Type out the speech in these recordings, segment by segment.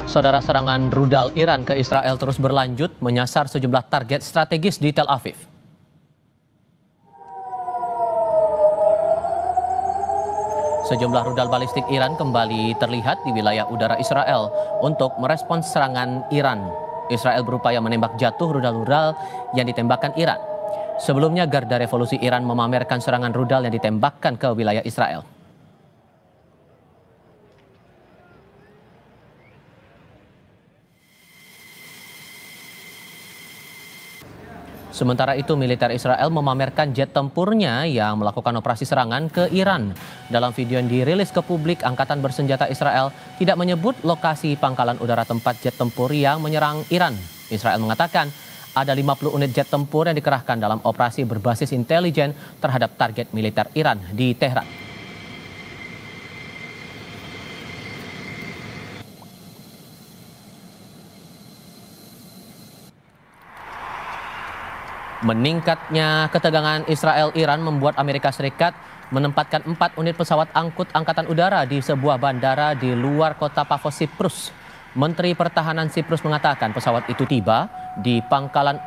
Saudara, serangan rudal Iran ke Israel terus berlanjut menyasar sejumlah target strategis di Tel Aviv. Sejumlah rudal balistik Iran kembali terlihat di wilayah udara Israel untuk merespons serangan Iran. Israel berupaya menembak jatuh rudal-rudal yang ditembakkan Iran. Sebelumnya, Garda Revolusi Iran memamerkan serangan rudal yang ditembakkan ke wilayah Israel. Sementara itu, militer Israel memamerkan jet tempurnya yang melakukan operasi serangan ke Iran. Dalam video yang dirilis ke publik, Angkatan Bersenjata Israel tidak menyebut lokasi pangkalan udara tempat jet tempur yang menyerang Iran. Israel mengatakan ada 50 unit jet tempur yang dikerahkan dalam operasi berbasis intelijen terhadap target militer Iran di Tehran. Meningkatnya ketegangan Israel-Iran membuat Amerika Serikat menempatkan 4 unit pesawat angkut angkatan udara di sebuah bandara di luar kota Pafos, Siprus. Menteri Pertahanan Siprus mengatakan pesawat itu tiba di pangkalan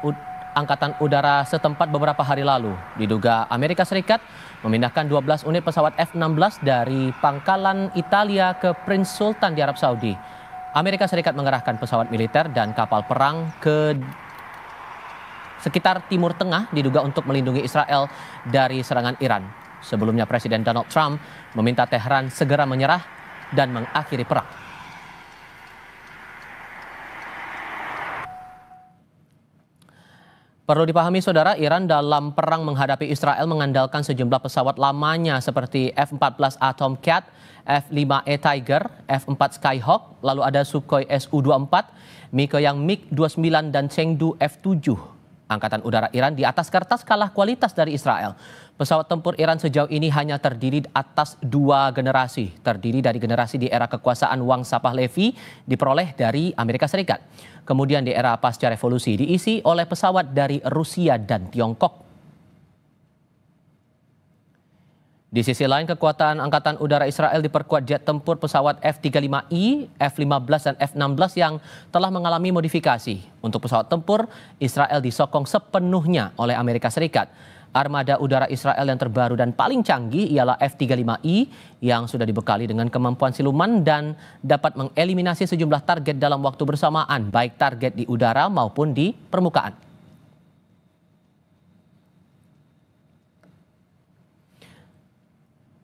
angkatan udara setempat beberapa hari lalu. Diduga Amerika Serikat memindahkan 12 unit pesawat F-16 dari pangkalan Italia ke Prince Sultan di Arab Saudi. Amerika Serikat mengerahkan pesawat militer dan kapal perang ke sekitar Timur Tengah diduga untuk melindungi Israel dari serangan Iran. Sebelumnya Presiden Donald Trump meminta Tehran segera menyerah dan mengakhiri perang. Perlu dipahami saudara, Iran dalam perang menghadapi Israel mengandalkan sejumlah pesawat lamanya seperti F-14A Tomcat, F-5E Tiger, F-4 Skyhawk, lalu ada Sukhoi Su-24, Mikoyan MiG-29 dan Chengdu F-7. Angkatan Udara Iran di atas kertas kalah kualitas dari Israel. Pesawat tempur Iran sejauh ini hanya terdiri atas 2 generasi. Terdiri dari generasi di era kekuasaan Wang Sapah-Levi diperoleh dari Amerika Serikat. Kemudian di era pasca revolusi diisi oleh pesawat dari Rusia dan Tiongkok. Di sisi lain, kekuatan Angkatan Udara Israel diperkuat jet tempur pesawat F-35I, F-15 dan F-16 yang telah mengalami modifikasi. Untuk pesawat tempur, Israel disokong sepenuhnya oleh Amerika Serikat. Armada udara Israel yang terbaru dan paling canggih ialah F-35I yang sudah dibekali dengan kemampuan siluman dan dapat mengeliminasi sejumlah target dalam waktu bersamaan, baik target di udara maupun di permukaan.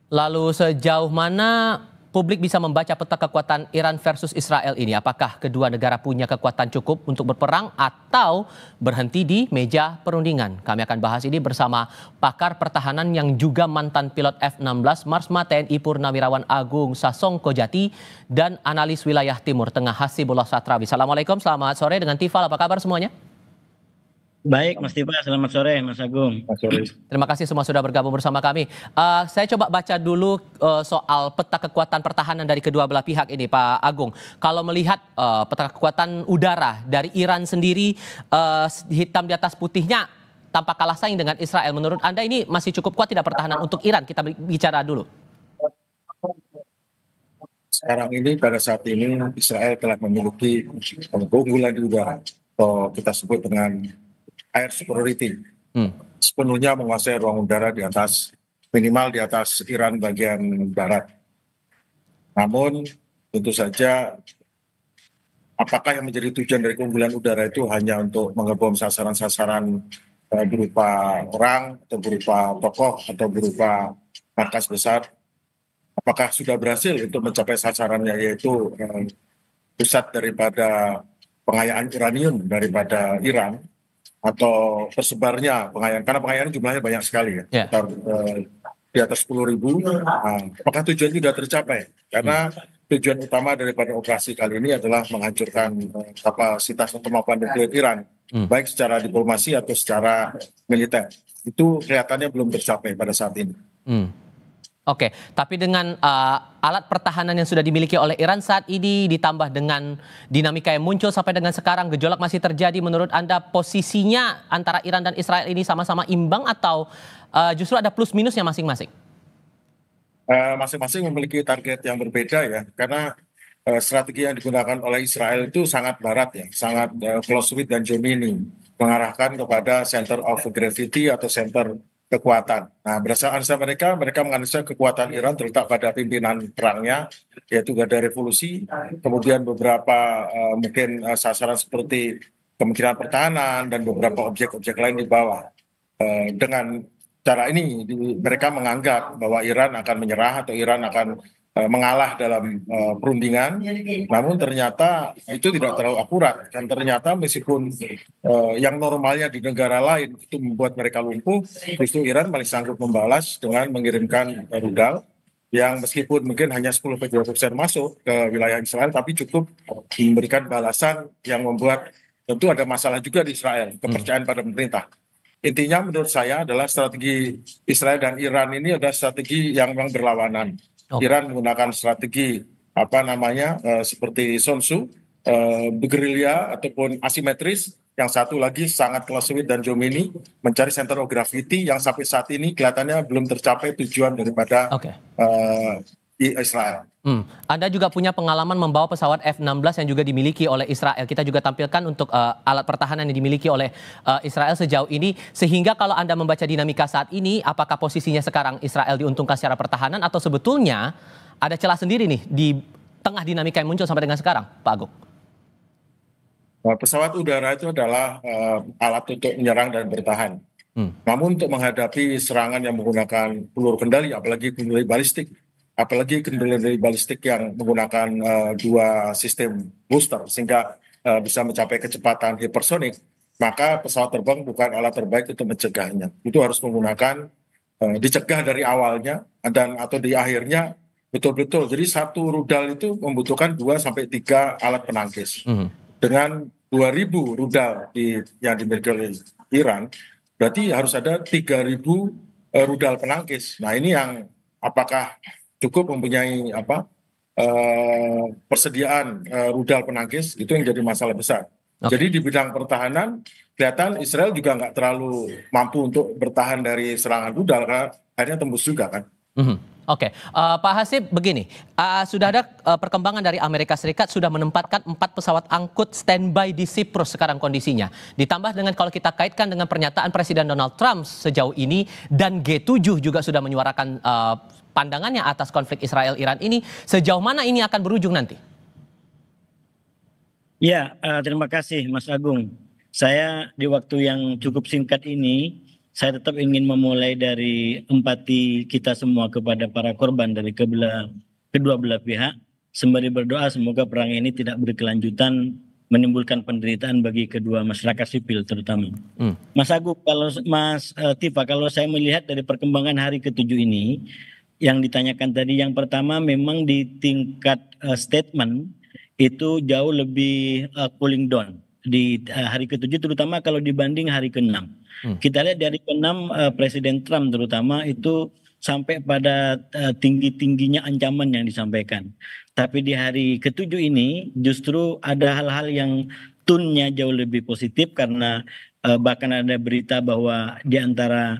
Lalu sejauh mana publik bisa membaca peta kekuatan Iran versus Israel ini? Apakah kedua negara punya kekuatan cukup untuk berperang atau berhenti di meja perundingan? Kami akan bahas ini bersama pakar pertahanan yang juga mantan pilot F-16 Marsma TNI Purnawirawan Agung Sasongko Jati dan analis wilayah Timur Tengah Hasibullah Satrawi. Assalamualaikum, selamat sore dengan Tifal. Apa kabar semuanya? Baik, Mas Tifa. Selamat sore, Mas Agung. Terima kasih semua sudah bergabung bersama kami. Saya coba baca dulu soal peta kekuatan pertahanan dari kedua belah pihak ini, Pak Agung. Kalau melihat peta kekuatan udara dari Iran sendiri, hitam di atas putihnya tampak kalah saing dengan Israel. Menurut Anda ini masih cukup kuat tidak pertahanan untuk Iran? Kita bicara dulu. Sekarang ini, pada saat ini Israel telah memiliki keunggulan di udara, atau kita sebut dengan air superiority, sepenuhnya menguasai ruang udara di atas, minimal di atas Iran bagian barat. Namun tentu saja apakah yang menjadi tujuan dari keunggulan udara itu hanya untuk mengebom sasaran-sasaran berupa orang atau berupa tokoh atau berupa markas besar? Apakah sudah berhasil untuk mencapai sasarannya, yaitu pusat daripada pengayaan uranium daripada Iran, atau tersebarnya pengayaan, karena pengayaan jumlahnya banyak sekali ya, di atas 10.000. Apakah tujuan itu sudah tercapai? Karena tujuan utama daripada operasi kali ini adalah menghancurkan kapasitas atau kemampuan nuklir Iran, baik secara diplomasi atau secara militer. Itu kelihatannya belum tercapai pada saat ini. Oke, tapi dengan alat pertahanan yang sudah dimiliki oleh Iran saat ini ditambah dengan dinamika yang muncul sampai dengan sekarang, gejolak masih terjadi. Menurut Anda posisinya antara Iran dan Israel ini sama-sama imbang atau justru ada plus minusnya masing-masing? Masing-masing memiliki target yang berbeda ya, karena strategi yang digunakan oleh Israel itu sangat barat ya, sangat Clausewitz dan Gemini, mengarahkan kepada center of gravity atau center kekuatan. Nah, berdasarkan analisa mereka menganalisa kekuatan Iran terletak pada pimpinan perangnya, yaitu Garda Revolusi, kemudian beberapa mungkin sasaran seperti Kementerian Pertahanan dan beberapa objek-objek lain di bawah. Dengan cara ini, mereka menganggap bahwa Iran akan menyerah atau Iran akan mengalah dalam perundingan, namun ternyata itu tidak terlalu akurat. Dan ternyata meskipun yang normalnya di negara lain itu membuat mereka lumpuh, justru Iran masih sanggup membalas dengan mengirimkan rudal yang meskipun mungkin hanya 10-20% masuk ke wilayah Israel, tapi cukup memberikan balasan yang membuat tentu ada masalah juga di Israel, kepercayaan pada pemerintah. Intinya menurut saya adalah strategi Israel dan Iran ini adalah strategi yang memang berlawanan. Iran menggunakan strategi seperti Sun Tzu, bergerilya ataupun asimetris. Yang satu lagi sangat Clausewitz dan Gemini, mencari center of gravity yang sampai saat ini kelihatannya belum tercapai tujuan daripada Israel. Anda juga punya pengalaman membawa pesawat F-16 yang juga dimiliki oleh Israel. Kita juga tampilkan untuk alat pertahanan yang dimiliki oleh Israel sejauh ini. Sehingga kalau Anda membaca dinamika saat ini, apakah posisinya sekarang Israel diuntungkan secara pertahanan atau sebetulnya ada celah sendiri nih di tengah dinamika yang muncul sampai dengan sekarang, Pak Agung? Pesawat udara itu adalah alat untuk menyerang dan bertahan. Namun untuk menghadapi serangan yang menggunakan peluru kendali, apalagi kendali balistik yang menggunakan dua sistem booster sehingga bisa mencapai kecepatan hipersonik, maka pesawat terbang bukan alat terbaik untuk mencegahnya. Itu harus menggunakan dicegah dari awalnya atau di akhirnya betul-betul. Jadi satu rudal itu membutuhkan 2-3 alat penangkis. Dengan 2.000 rudal yang dimiliki oleh Iran, berarti harus ada 3.000 rudal penangkis. Nah, ini yang apakah cukup mempunyai persediaan rudal penangkis, itu yang jadi masalah besar. Jadi di bidang pertahanan kelihatan Israel juga nggak terlalu mampu untuk bertahan dari serangan rudal karena akhirnya tembus juga kan. Pak Hasib, begini, sudah ada perkembangan dari Amerika Serikat sudah menempatkan 4 pesawat angkut standby di Siprus sekarang kondisinya. Ditambah dengan kalau kita kaitkan dengan pernyataan Presiden Donald Trump sejauh ini dan G7 juga sudah menyuarakan pandangannya atas konflik Israel-Iran ini, sejauh mana ini akan berujung nanti? Ya, terima kasih Mas Agung. Saya di waktu yang cukup singkat ini, saya tetap ingin memulai dari empati kita semua kepada para korban dari kedua belah pihak, sembari berdoa semoga perang ini tidak berkelanjutan, menimbulkan penderitaan bagi kedua masyarakat sipil terutama. Mas Agung, Mas Tifa, kalau saya melihat dari perkembangan hari ke-7 ini, yang ditanyakan tadi, yang pertama memang di tingkat statement itu jauh lebih cooling down di hari ke-7, terutama kalau dibanding hari ke-6. Kita lihat dari ke-6 Presiden Trump terutama itu sampai pada tinggi-tingginya ancaman yang disampaikan. Tapi di hari ke-7 ini justru ada hal-hal yang tone-nya jauh lebih positif karena bahkan ada berita bahwa di antara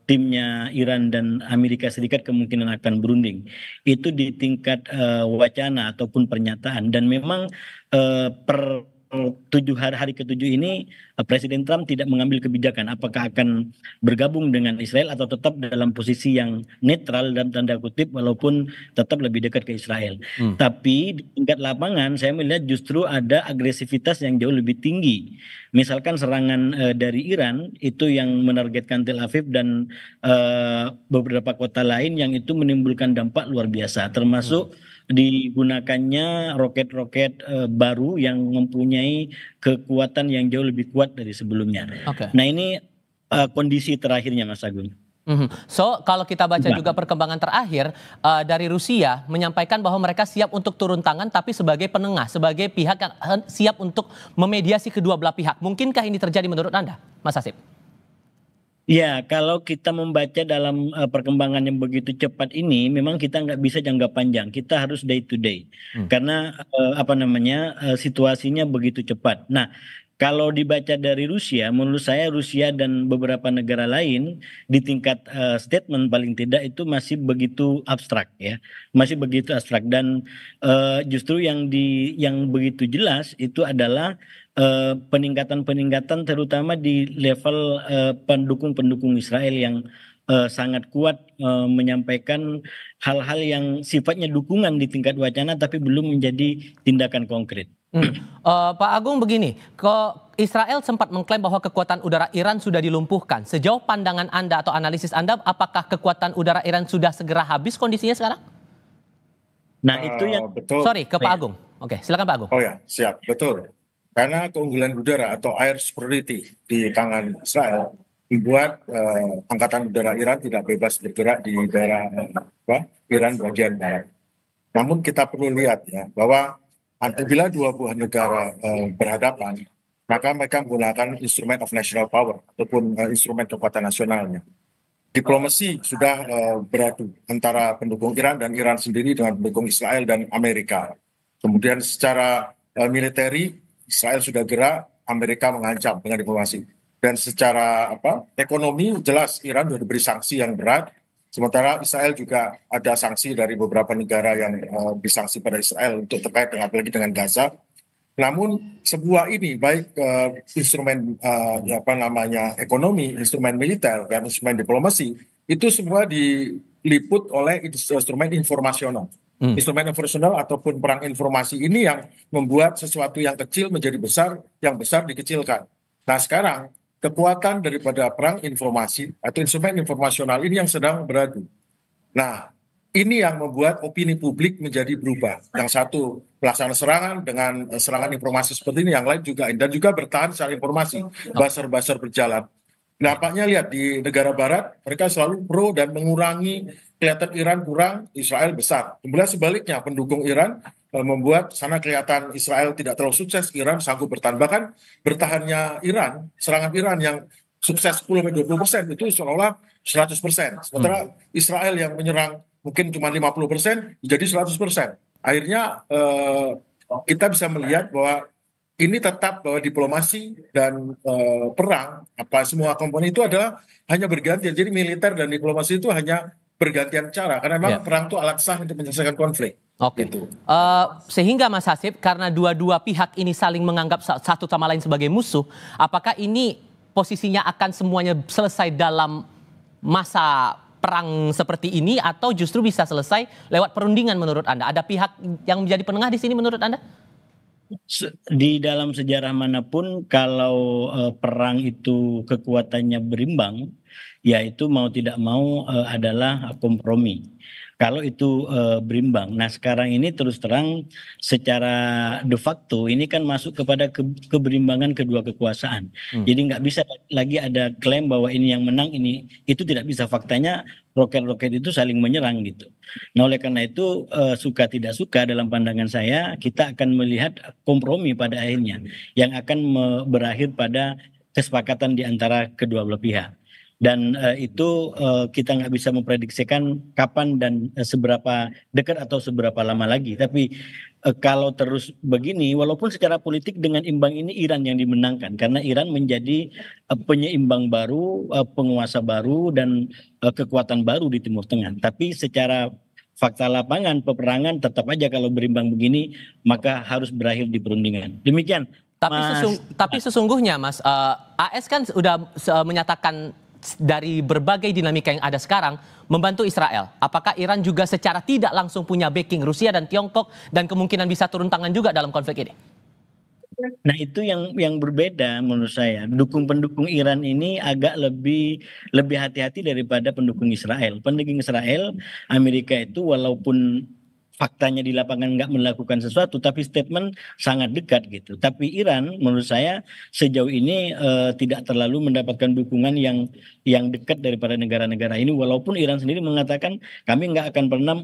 timnya Iran dan Amerika Serikat kemungkinan akan berunding. Itu di tingkat wacana ataupun pernyataan, dan memang hari ke-7 ini Presiden Trump tidak mengambil kebijakan apakah akan bergabung dengan Israel atau tetap dalam posisi yang netral dalam tanda kutip walaupun tetap lebih dekat ke Israel. Tapi di tingkat lapangan saya melihat justru ada agresivitas yang jauh lebih tinggi. Misalkan serangan dari Iran itu yang menargetkan Tel Aviv dan beberapa kota lain yang itu menimbulkan dampak luar biasa, termasuk digunakannya roket-roket baru yang mempunyai kekuatan yang jauh lebih kuat dari sebelumnya. Nah, ini kondisi terakhirnya Mas Agung. So kalau kita baca juga perkembangan terakhir dari Rusia menyampaikan bahwa mereka siap untuk turun tangan tapi sebagai penengah, sebagai pihak yang siap untuk memediasi kedua belah pihak. Mungkinkah ini terjadi menurut Anda, Mas Hasib? Ya, kalau kita membaca dalam perkembangan yang begitu cepat ini, memang kita nggak bisa jangka panjang. Kita harus day to day, karena situasinya begitu cepat. Nah, Kalau dibaca dari Rusia, menurut saya Rusia dan beberapa negara lain di tingkat statement paling tidak itu masih begitu abstrak ya, masih begitu abstrak dan justru yang begitu jelas itu adalah peningkatan-peningkatan terutama di level pendukung-pendukung Israel yang sangat kuat menyampaikan hal-hal yang sifatnya dukungan di tingkat wacana tapi belum menjadi tindakan konkret. Pak Agung begini, Israel sempat mengklaim bahwa kekuatan udara Iran sudah dilumpuhkan. Sejauh pandangan Anda atau analisis Anda, apakah kekuatan udara Iran sudah segera habis kondisinya sekarang? Nah itu yang betul. Sorry, ke Pak Agung. Oke, silakan Pak Agung. Oh ya, siap, betul. Karena keunggulan udara atau air superiority di tangan Israel membuat angkatan udara Iran tidak bebas bergerak di daerah Iran bagian barat. Namun kita perlu lihat ya bahwa apabila dua buah negara berhadapan, maka mereka menggunakan instrumen of national power ataupun instrumen kekuatan nasionalnya. Diplomasi sudah beradu antara pendukung Iran dan Iran sendiri dengan pendukung Israel dan Amerika. Kemudian secara militeri Israel sudah gerak, Amerika mengancam dengan diplomasi. Dan secara ekonomi jelas Iran sudah diberi sanksi yang berat. Sementara Israel juga ada sanksi dari beberapa negara yang disanksi pada Israel untuk terkait dengan apalagi dengan Gaza. Namun sebuah ini baik instrumen ekonomi, instrumen militer dan instrumen diplomasi itu semua diliput oleh instrumen informasional. Instrumen informasional ataupun perang informasi ini yang membuat sesuatu yang kecil menjadi besar, yang besar dikecilkan. Nah sekarang kekuatan daripada perang informasi atau instrumen informasional ini yang sedang beradu. Nah, ini yang membuat opini publik menjadi berubah. Yang satu melaksanakan serangan dengan serangan informasi seperti ini, yang lain juga dan juga bertahan secara informasi, buzzer-buzzer berjalan. Nampaknya lihat di negara barat mereka selalu pro dan mengurangi, kelihatan Iran kurang, Israel besar. Kemudian sebaliknya pendukung Iran membuat sana kelihatan Israel tidak terlalu sukses, Iran sanggup bertahan. Bahkan bertahannya Iran, serangan Iran yang sukses 10-20% itu seolah-olah 100%. Sementara Israel yang menyerang mungkin cuma 50% jadi 100%. Akhirnya kita bisa melihat bahwa ini tetap bahwa diplomasi dan perang, semua komponen itu adalah hanya bergantian. Jadi militer dan diplomasi itu hanya bergantian cara. Karena memang perang itu alat sah untuk menyelesaikan konflik. Oke. Gitu. Sehingga Mas Hasib, karena dua-dua pihak ini saling menganggap satu sama lain sebagai musuh, apakah ini posisinya akan semuanya selesai dalam masa perang seperti ini atau justru bisa selesai lewat perundingan menurut Anda? Ada pihak yang menjadi penengah di sini menurut Anda? Di dalam sejarah manapun kalau perang itu kekuatannya berimbang, ya itu mau tidak mau adalah kompromi. Kalau itu berimbang. Nah sekarang ini terus terang secara de facto ini kan masuk kepada keberimbangan kedua kekuasaan. Jadi nggak bisa lagi ada klaim bahwa ini yang menang, ini itu tidak bisa. Faktanya roket-roket itu saling menyerang gitu. Nah oleh karena itu suka tidak suka dalam pandangan saya kita akan melihat kompromi pada akhirnya yang akan berakhir pada kesepakatan di antara kedua belah pihak. Dan itu kita nggak bisa memprediksikan kapan dan seberapa dekat atau seberapa lama lagi. Tapi kalau terus begini, walaupun secara politik dengan imbang ini Iran yang dimenangkan. Karena Iran menjadi penyeimbang baru, penguasa baru, dan kekuatan baru di Timur Tengah. Tapi secara fakta lapangan, peperangan tetap aja kalau berimbang begini, maka harus berakhir di perundingan. Demikian. Tapi sesungguhnya Mas, AS kan sudah menyatakan dari berbagai dinamika yang ada sekarang membantu Israel. Apakah Iran juga secara tidak langsung punya backing Rusia dan Tiongkok dan kemungkinan bisa turun tangan juga dalam konflik ini? Nah itu yang berbeda menurut saya. Pendukung Iran ini agak lebih hati-hati daripada pendukung Israel. Pendukung Israel, Amerika itu walaupun faktanya di lapangan nggak melakukan sesuatu, tapi statement sangat dekat gitu. Tapi Iran menurut saya sejauh ini tidak terlalu mendapatkan dukungan yang dekat daripada negara-negara ini. Walaupun Iran sendiri mengatakan kami nggak akan pernah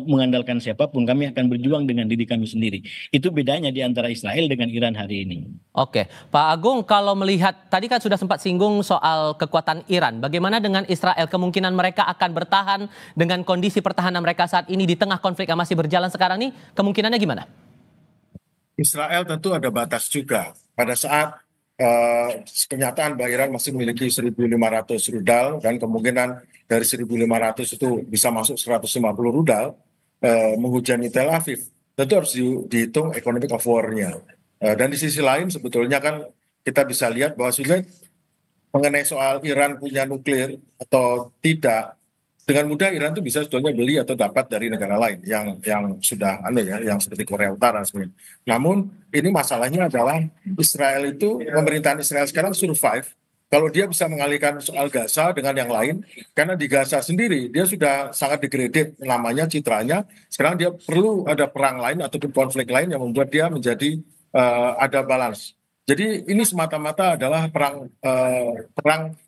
mengandalkan siapapun, kami akan berjuang dengan diri kami sendiri. Itu bedanya di antara Israel dengan Iran hari ini. Oke, Pak Agung, kalau melihat tadi kan sudah sempat singgung soal kekuatan Iran, bagaimana dengan Israel? Kemungkinan mereka akan bertahan dengan kondisi pertahanan mereka saat ini di tengah konflik yang masih berjalan sekarang ini, kemungkinannya gimana? Israel tentu ada batas juga. Pada saat kenyataan bahwa Iran masih memiliki 1.500 rudal dan kemungkinan dari 1.500 itu bisa masuk 150 rudal menghujani Tel Aviv. Tentu harus dihitung economic of war-nya. Dan di sisi lain sebetulnya kan kita bisa lihat bahwa sudah mengenai soal Iran punya nuklir atau tidak, dengan mudah Iran itu bisa sebetulnya beli atau dapat dari negara lain yang sudah yang seperti Korea Utara sebenarnya. Namun ini masalahnya adalah Israel itu, pemerintahan Israel sekarang survive kalau dia bisa mengalihkan soal Gaza dengan yang lain, karena di Gaza sendiri dia sudah sangat degraded namanya, citranya. Sekarang dia perlu ada perang lain ataupun konflik lain yang membuat dia menjadi ada balance. Jadi ini semata-mata adalah perang,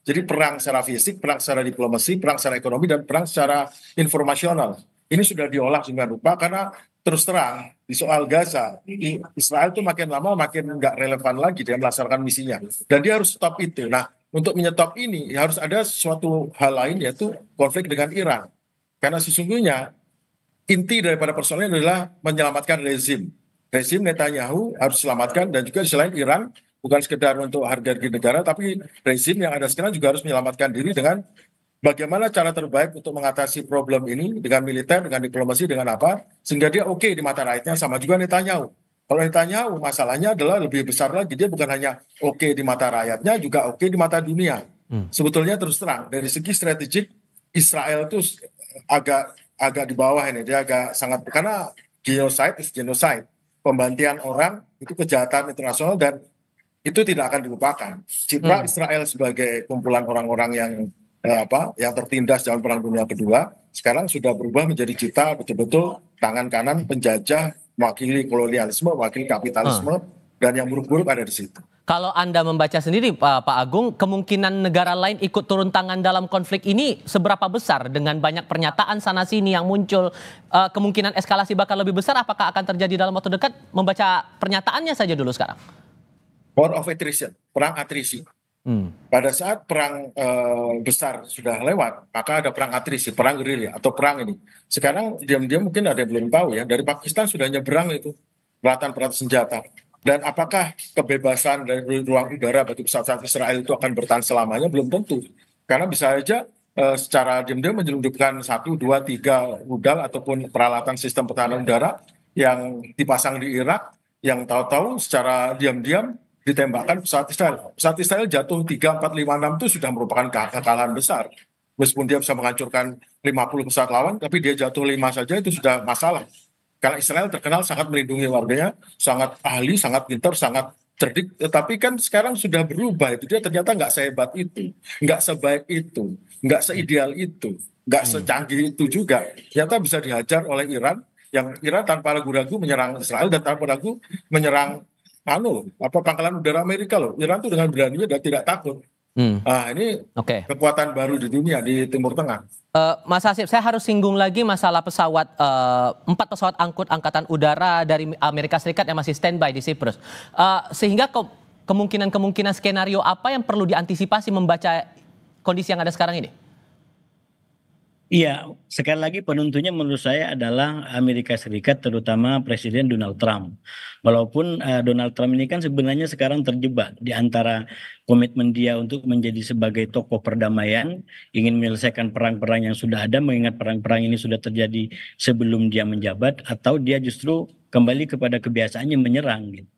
jadi perang secara fisik, perang secara diplomasi, perang secara ekonomi, dan perang secara informasional. Ini sudah diolah sedemikian rupa karena terus terang di soal Gaza, Israel itu makin lama makin nggak relevan lagi dia melaksanakan misinya. Dan dia harus stop itu. Nah, untuk menyetop ini harus ada suatu hal lain, yaitu konflik dengan Iran. Karena sesungguhnya inti daripada persoalannya adalah menyelamatkan rezim Netanyahu harus diselamatkan, dan juga selain Iran bukan sekedar untuk harga diri negara, tapi rezim yang ada sekarang juga harus menyelamatkan diri dengan bagaimana cara terbaik untuk mengatasi problem ini dengan militer, dengan diplomasi, dengan apa, sehingga dia oke di mata rakyatnya. Sama juga Netanyahu. Kalau Netanyahu masalahnya adalah lebih besar lagi, dia bukan hanya oke di mata rakyatnya, juga oke di mata dunia. Sebetulnya terus terang dari segi strategik Israel itu agak di bawah ini, dia agak sangat, karena genocide, pembantian orang itu kejahatan internasional dan itu tidak akan dilupakan. Citra Israel sebagai kumpulan orang-orang yang tertindas dalam Perang Dunia Kedua sekarang sudah berubah menjadi citra betul-betul tangan kanan penjajah, mewakili kolonialisme, mewakili kapitalisme, dan yang buruk-buruk ada di situ. Kalau Anda membaca sendiri Pak Agung, kemungkinan negara lain ikut turun tangan dalam konflik ini seberapa besar? Dengan banyak pernyataan sana-sini yang muncul, kemungkinan eskalasi bakal lebih besar, apakah akan terjadi dalam waktu dekat? Membaca pernyataannya saja dulu sekarang. War of attrition, perang atrisi. Pada saat perang besar sudah lewat, maka ada perang atrisi, perang gerilya atau perang ini. Sekarang diam-diam mungkin ada yang belum tahu ya, dari Pakistan sudah nyebrang itu peralatan senjata. Dan apakah kebebasan dari ruang udara bagi pesawat Israel itu akan bertahan selamanya? Belum tentu. Karena bisa saja secara diam-diam menyelundupkan 1, 2, 3 rudal ataupun peralatan sistem pertahanan udara yang dipasang di Irak, yang tahu-tahu secara diam-diam ditembakkan pesawat Israel. Pesawat Israel jatuh 3, 4, 5, 6 itu sudah merupakan kekalahan besar. Meskipun dia bisa menghancurkan 50 pesawat lawan, tapi dia jatuh 5 saja itu sudah masalah. Karena Israel terkenal sangat melindungi warganya, sangat ahli, sangat pintar, sangat cerdik. Tetapi kan sekarang sudah berubah itu. Dia ternyata nggak sehebat itu, nggak sebaik itu, nggak seideal itu, nggak secanggih itu juga. Ternyata bisa dihajar oleh Iran, yang Iran tanpa ragu-ragu menyerang Israel dan tanpa ragu menyerang pangkalan udara Amerika loh. Iran tuh dengan beraninya dan tidak takut. Nah, ini kekuatan baru di dunia, di Timur Tengah. Mas Hasib, saya harus singgung lagi masalah pesawat, 4 pesawat angkut angkatan udara dari Amerika Serikat yang masih standby di Siprus. Sehingga kemungkinan skenario apa yang perlu diantisipasi membaca kondisi yang ada sekarang ini? Iya, sekali lagi penentunya menurut saya adalah Amerika Serikat, terutama Presiden Donald Trump. Walaupun Donald Trump ini kan sebenarnya sekarang terjebak di antara komitmen dia untuk menjadi sebagai tokoh perdamaian, ingin menyelesaikan perang-perang yang sudah ada, mengingat perang-perang ini sudah terjadi sebelum dia menjabat, atau dia justru kembali kepada kebiasaannya menyerang gitu.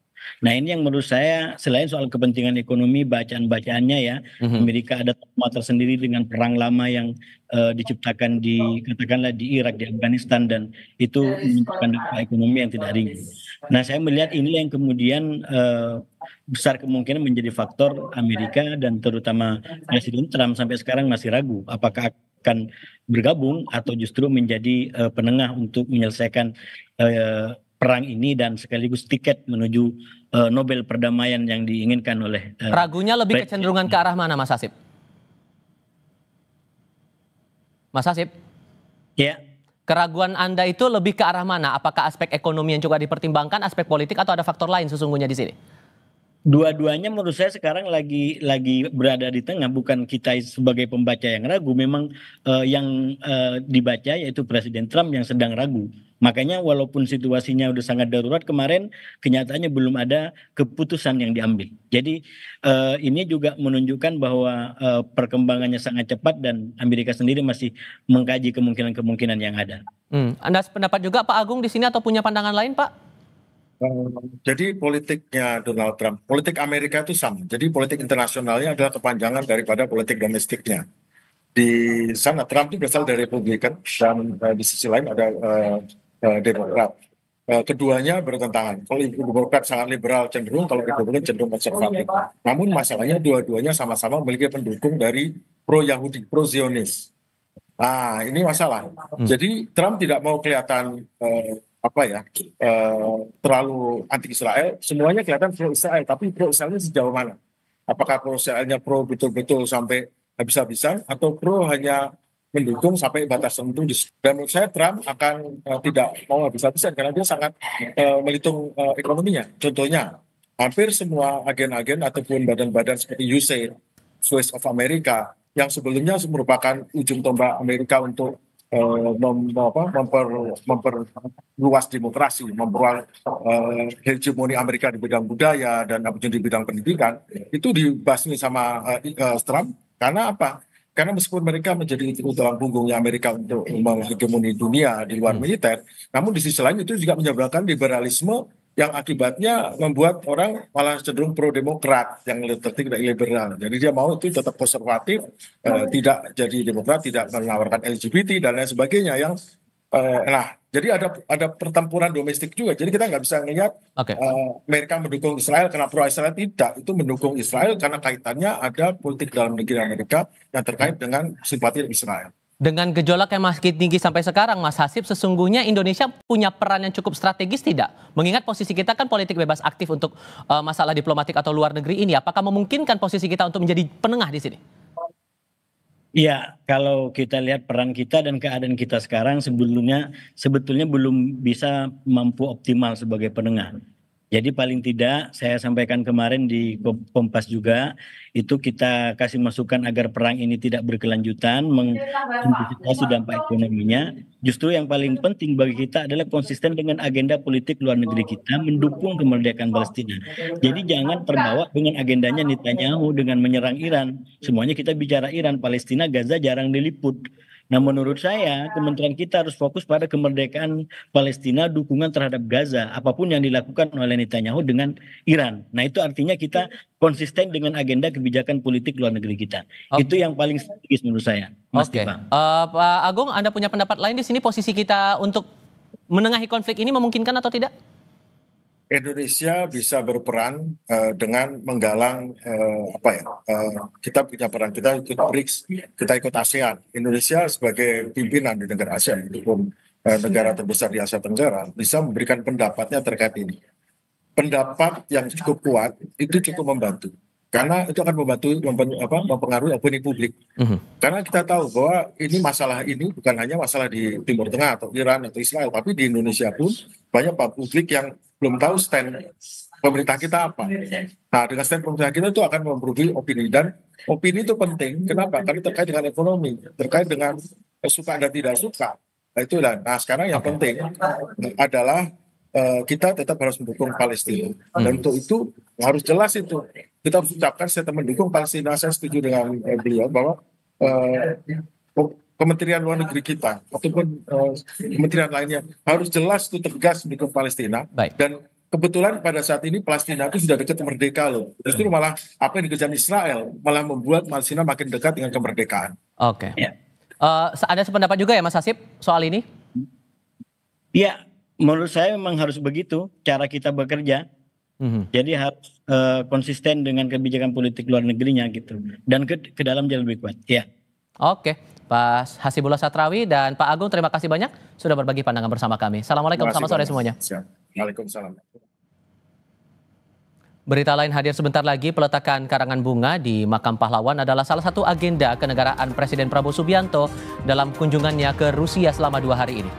Nah, ini yang menurut saya selain soal kepentingan ekonomi, bacaan-bacaannya ya, Amerika ada trauma tersendiri dengan perang lama yang diciptakan katakanlah di Irak, di Afghanistan, dan itu menunjukkan dampak ekonomi yang tidak ringan. Nah, saya melihat ini yang kemudian besar kemungkinan menjadi faktor Amerika dan terutama Presiden Trump sampai sekarang masih ragu apakah akan bergabung atau justru menjadi penengah untuk menyelesaikan perang ini dan sekaligus tiket menuju Nobel perdamaian yang diinginkan oleh ragunya lebih kecenderungan ke arah mana, Mas Hasib? Mas Hasib? Ya. Keraguan Anda itu lebih ke arah mana? Apakah aspek ekonomi yang juga dipertimbangkan, aspek politik, atau ada faktor lain sesungguhnya di sini? Dua-duanya menurut saya sekarang lagi berada di tengah. Bukan kita sebagai pembaca yang ragu, memang yang dibaca yaitu Presiden Trump yang sedang ragu. Makanya walaupun situasinya udah sangat darurat kemarin, kenyataannya belum ada keputusan yang diambil. Jadi ini juga menunjukkan bahwa perkembangannya sangat cepat dan Amerika sendiri masih mengkaji kemungkinan-kemungkinan yang ada. Anda sependapat juga Pak Agung di sini atau punya pandangan lain Pak? Jadi politiknya Donald Trump, politik Amerika itu sama. Jadi politik internasionalnya adalah kepanjangan daripada politik domestiknya. Di sana Trump itu berasal dari Republikan dan di sisi lain ada Demokrat. Keduanya bertentangan. Kalau Demokrat sangat liberal cenderung, kalau Republikan cenderung konservatif. Namun masalahnya dua-duanya sama-sama memiliki pendukung dari pro-Yahudi, pro-Zionis. Nah, ini masalah. Jadi Trump tidak mau kelihatan terlalu anti Israel. Semuanya kelihatan pro Israel, tapi pro Israelnya sejauh mana? Apakah pro Israelnya pro betul-betul sampai habis-habisan atau pro hanya mendukung sampai batas tertentu? Dan menurut saya Trump akan tidak mau habis-habisan karena dia sangat menghitung ekonominya. Contohnya, hampir semua agen-agen ataupun badan-badan seperti USAID, Voice of America, yang sebelumnya merupakan ujung tombak Amerika untuk memperluas demokrasi, memperluas hegemoni Amerika di bidang budaya dan di bidang pendidikan, itu dibasmi sama Trump. Karena apa? Karena meskipun mereka menjadi tulang punggungnya Amerika untuk menghegemoni dunia di luar militer, namun di sisi lain itu juga menyebabkan liberalisme yang akibatnya membuat orang malah cenderung pro-demokrat yang tidak liberal. Jadi dia mau itu tetap konservatif, tidak jadi demokrat, tidak menawarkan LGBT dan lain sebagainya. Jadi ada pertempuran domestik juga. Jadi kita nggak bisa melihat Amerika mendukung Israel karena pro-Israel, tidak. Itu mendukung Israel karena kaitannya ada politik dalam negeri Amerika yang terkait dengan simpati Israel. Dengan gejolak yang masih tinggi sampai sekarang, Mas Hasib, sesungguhnya Indonesia punya peran yang cukup strategis tidak? Mengingat posisi kita kan politik bebas aktif untuk masalah diplomatik atau luar negeri ini. Apakah memungkinkan posisi kita untuk menjadi penengah di sini? Iya, kalau kita lihat peran kita dan keadaan kita sekarang sebetulnya belum bisa mampu optimal sebagai penengah. Jadi paling tidak saya sampaikan kemarin di Kompas juga, itu kita kasih masukan agar perang ini tidak berkelanjutan, mengantisipasi dampak ekonominya. Justru yang paling penting bagi kita adalah konsisten dengan agenda politik luar negeri kita, mendukung kemerdekaan Palestina. Jadi jangan terbawa dengan agendanya Netanyahu dengan menyerang Iran. Semuanya kita bicara Iran, Palestina, Gaza jarang diliput. Nah, menurut saya kementerian kita harus fokus pada kemerdekaan Palestina, dukungan terhadap Gaza, apapun yang dilakukan oleh Netanyahu dengan Iran. Nah, itu artinya kita konsisten dengan agenda kebijakan politik luar negeri kita. Itu yang paling strategis menurut saya, Mas Tipa. Pak Agung, Anda punya pendapat lain di sini, posisi kita untuk menengahi konflik ini memungkinkan atau tidak? Indonesia bisa berperan dengan menggalang kita punya peran, kita ikut BRICS, kita ikut ASEAN. Indonesia sebagai pimpinan di negara ASEAN, ataupun negara terbesar di Asia Tenggara, bisa memberikan pendapatnya terkait ini. Pendapat yang cukup kuat itu cukup membantu, karena itu akan mempengaruhi opini publik. Karena kita tahu bahwa masalah ini bukan hanya masalah di Timur Tengah atau Iran atau Israel, tapi di Indonesia pun banyak publik yang belum tahu stand pemerintah kita apa. Nah, dengan stand pemerintah kita itu akan mempengaruhi opini, dan opini itu penting. Kenapa? Karena terkait dengan ekonomi, terkait dengan suka dan tidak suka. Nah, itulah. Nah, sekarang yang penting adalah kita tetap harus mendukung Palestina. Dan untuk itu harus jelas itu. Kita harus ucapkan statement mendukung Palestina. Saya setuju dengan beliau bahwa Kementerian Luar Negeri kita ataupun kementerian lainnya harus jelas itu tegas mendukung Palestina. Dan kebetulan pada saat ini Palestina itu sudah dekat merdeka loh. Justru malah apa yang dikerjakan Israel malah membuat Palestina makin dekat dengan kemerdekaan. Ada sependapat juga ya Mas Hasib soal ini? Ya, menurut saya memang harus begitu cara kita bekerja. Jadi harus konsisten dengan kebijakan politik luar negerinya gitu, dan ke dalam jalan lebih kuat. Ya. Pak Hasibullah Satrawi dan Pak Agung, terima kasih banyak sudah berbagi pandangan bersama kami. Assalamualaikum, selamat sore semuanya. Waalaikumsalam. Berita lain hadir sebentar lagi. Peletakan karangan bunga di Makam Pahlawan adalah salah satu agenda kenegaraan Presiden Prabowo Subianto dalam kunjungannya ke Rusia selama 2 hari ini.